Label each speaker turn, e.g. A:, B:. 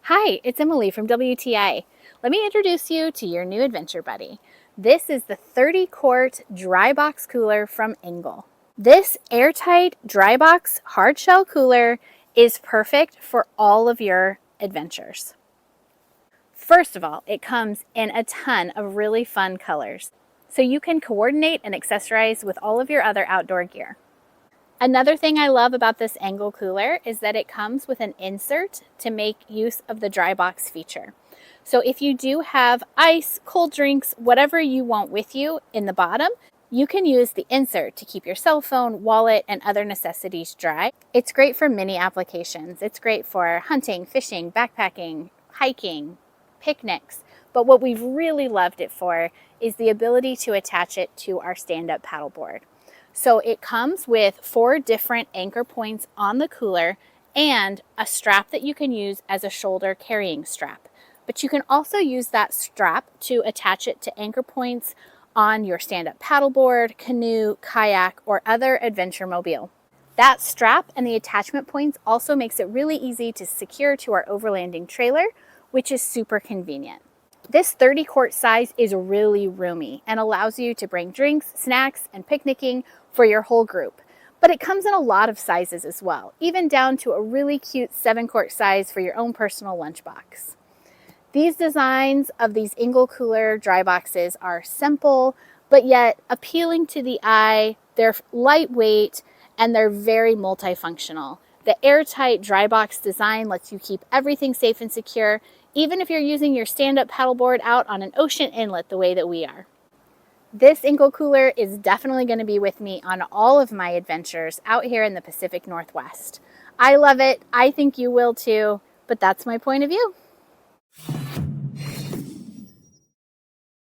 A: Hi, it's Emily from WTI. Let me introduce you to your new adventure buddy. This is the 30-quart DRYBOX cooler from ENGEL. This airtight DRYBOX hard shell cooler is perfect for all of your adventures. First of all, it comes in a ton of really fun colors, so you can coordinate and accessorize with all of your other outdoor gear. Another thing I love about this ENGEL cooler is that it comes with an insert to make use of the DRYBOX feature. So if you do have ice, cold drinks, whatever you want with you in the bottom, you can use the insert to keep your cell phone, wallet, and other necessities dry. It's great for many applications. It's great for hunting, fishing, backpacking, hiking, picnics. But what we've really loved it for is the ability to attach it to our stand-up paddleboard. So it comes with 4 different anchor points on the cooler and a strap that you can use as a shoulder carrying strap. But you can also use that strap to attach it to anchor points on your stand-up paddleboard, canoe, kayak, or other adventure mobile. That strap and the attachment points also makes it really easy to secure to our overlanding trailer, which is super convenient. This 30-quart size is really roomy and allows you to bring drinks, snacks, and picnicking for your whole group. But it comes in a lot of sizes as well, even down to a really cute 7-quart size for your own personal lunchbox. These designs of these ENGEL cooler DRYBOXes are simple, but yet appealing to the eye. They're lightweight and they're very multifunctional. The airtight DRYBOX design lets you keep everything safe and secure, even if you're using your stand-up paddleboard out on an ocean inlet the way that we are. This ENGEL cooler is definitely going to be with me on all of my adventures out here in the Pacific Northwest. I love it. I think you will too, but that's my point of view.